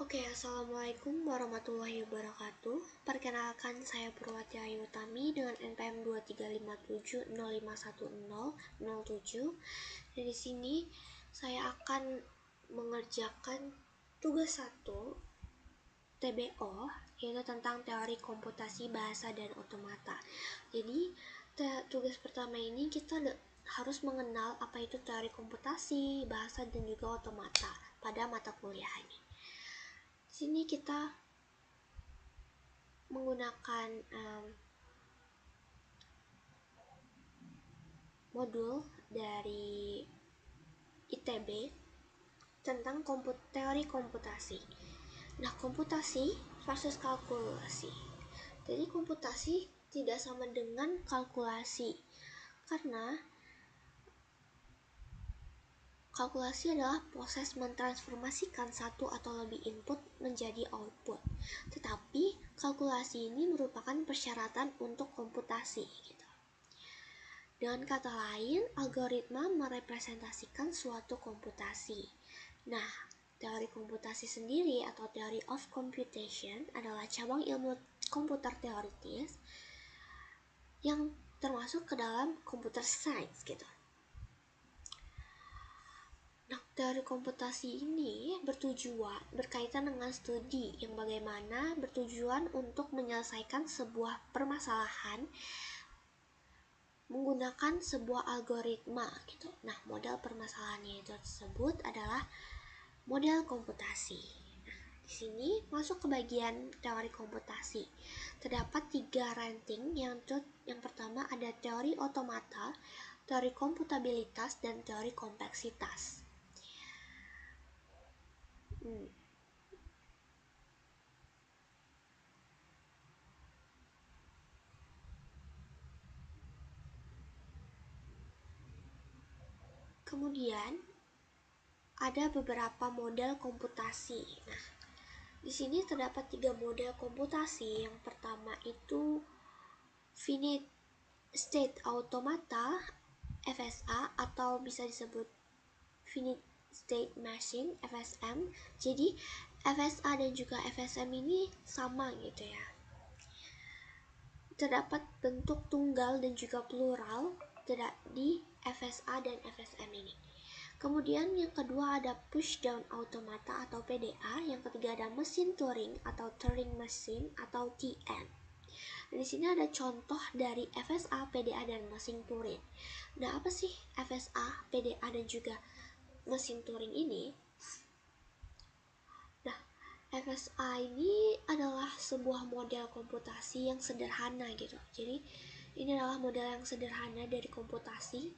Oke, assalamualaikum warahmatullahi wabarakatuh. Perkenalkan, saya Purwati Ayu Utami dengan NPM 2357051007. Dan di sini saya akan mengerjakan tugas 1 TBO, yaitu tentang teori komputasi bahasa dan otomata. Jadi tugas pertama ini kita harus mengenal apa itu teori komputasi bahasa dan juga otomata pada mata kuliah ini. Di sini kita menggunakan modul dari ITB tentang teori komputasi. Nah, komputasi versus kalkulasi. Jadi komputasi tidak sama dengan kalkulasi, karena kalkulasi adalah proses mentransformasikan satu atau lebih input menjadi output. Tetapi kalkulasi ini merupakan persyaratan untuk komputasi. Dengan kata lain, algoritma merepresentasikan suatu komputasi. Nah, teori komputasi sendiri atau theory of computation adalah cabang ilmu komputer teoritis yang termasuk ke dalam computer science gitu. Nah, teori komputasi ini berkaitan dengan studi yang bagaimana bertujuan untuk menyelesaikan sebuah permasalahan menggunakan sebuah algoritma gitu. Nah, model permasalahannya itu tersebut adalah model komputasi. Nah, di sini masuk ke bagian teori komputasi. Terdapat 3 ranting yang pertama ada teori otomata, teori komputabilitas, dan teori kompleksitas. Kemudian ada beberapa model komputasi. Nah, di sini terdapat 3 model komputasi. Yang pertama itu finite state automata (FSA) atau bisa disebut finite state machine (FSM). Jadi FSA dan juga FSM ini sama gitu ya. Terdapat bentuk tunggal dan juga plural di FSA dan FSM ini. Kemudian yang kedua ada push down automata atau PDA, yang ketiga ada mesin Turing atau Turing machine atau TM. Di sini ada contoh dari FSA, PDA, dan mesin Turing. Nah, apa sih FSA, PDA, dan juga mesin Turing ini? Nah, FSA ini adalah sebuah model komputasi yang sederhana gitu. Jadi, ini adalah model yang sederhana dari komputasi,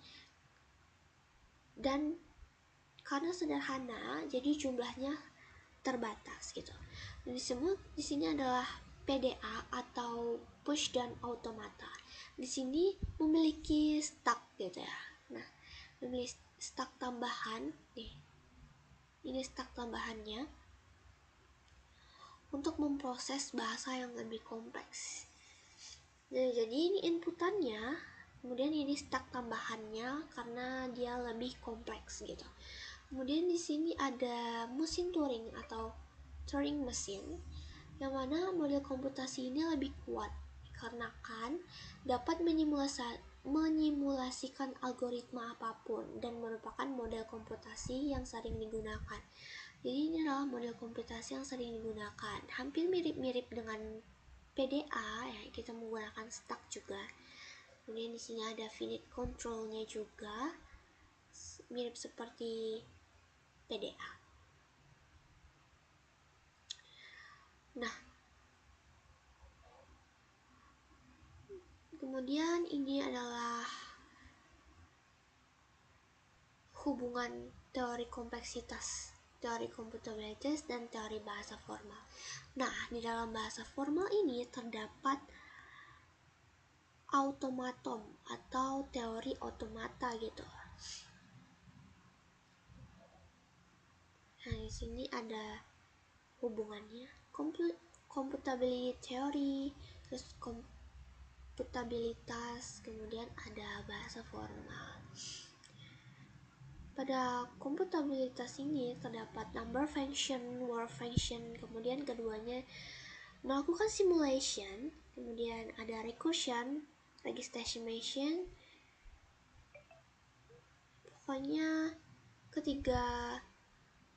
dan karena sederhana, jadi jumlahnya terbatas gitu. Dan di sini adalah PDA atau push down automata. Di sini memiliki stack gitu ya. Nah, memiliki stack tambahan nih. Ini stack tambahannya untuk memproses bahasa yang lebih kompleks. Nah, jadi ini inputannya, kemudian ini stack tambahannya karena dia lebih kompleks gitu. Kemudian di sini ada mesin Turing atau Turing machine, yang mana model komputasi ini lebih kuat karena dapat menyimulasikan algoritma apapun dan merupakan model komputasi yang sering digunakan. Jadi ini adalah model komputasi yang sering digunakan, hampir mirip-mirip dengan PDA ya, kita menggunakan stack juga. Kemudian di sini ada finite control-nya juga, mirip seperti PDA. Nah, kemudian ini adalah hubungan teori kompleksitas, teori komputabilitas, dan teori bahasa formal. Nah, di dalam bahasa formal ini terdapat automaton atau teori otomata gitu. Nah, di sini ada hubungannya, computability theory, terus komputabilitas, kemudian ada bahasa formal. Pada komputabilitas ini terdapat number function, word function, kemudian keduanya melakukan simulation, kemudian ada recursion, legitimation. Pokoknya ketiga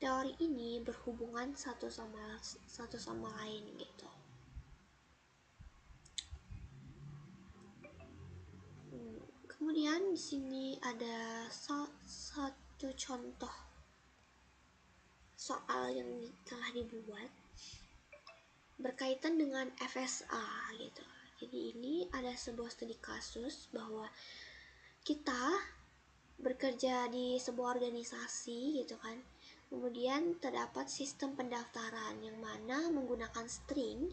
teori ini berhubungan satu sama lain gitu. Kemudian di sini ada satu contoh soal yang telah dibuat berkaitan dengan FSA gitu. Jadi ini ada sebuah studi kasus bahwa kita bekerja di sebuah organisasi gitu kan. Kemudian terdapat sistem pendaftaran yang mana menggunakan string.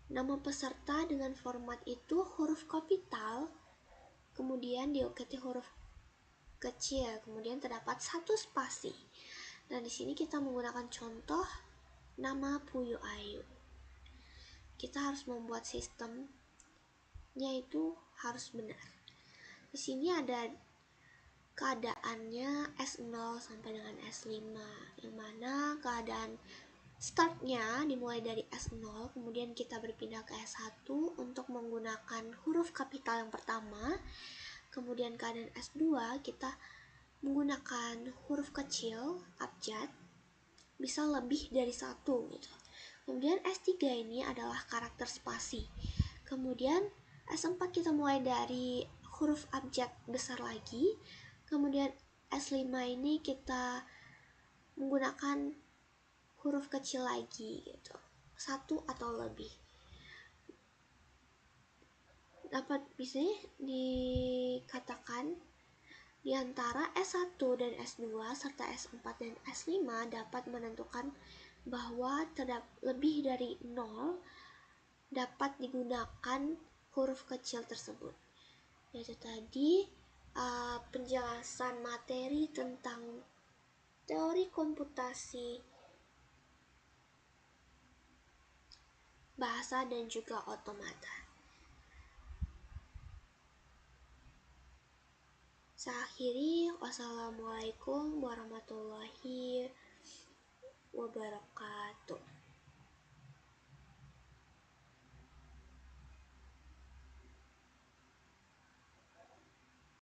Nama peserta dengan format itu huruf kapital, kemudian diikuti huruf kecil, kemudian terdapat satu spasi. Dan di sini kita menggunakan contoh nama Puyo Ayu. Kita harus membuat sistemnya itu harus benar. Di sini ada keadaannya S0 sampai dengan S5, yang mana keadaan startnya dimulai dari S0, kemudian kita berpindah ke S1 untuk menggunakan huruf kapital yang pertama, kemudian keadaan S2 kita menggunakan huruf kecil, abjad, bisa lebih dari satu gitu. Kemudian S3 ini adalah karakter spasi. Kemudian S4 kita mulai dari huruf abjad besar lagi. Kemudian S5 ini kita menggunakan huruf kecil lagi gitu, satu atau lebih. Dapat bisa dikatakan di antara S1 dan S2 serta S4 dan S5 dapat menentukan bahwa lebih dari 0 dapat digunakan huruf kecil tersebut. Yaitu tadi penjelasan materi tentang teori komputasi, bahasa, dan juga otomata. Saya akhiri, wassalamualaikum warahmatullahi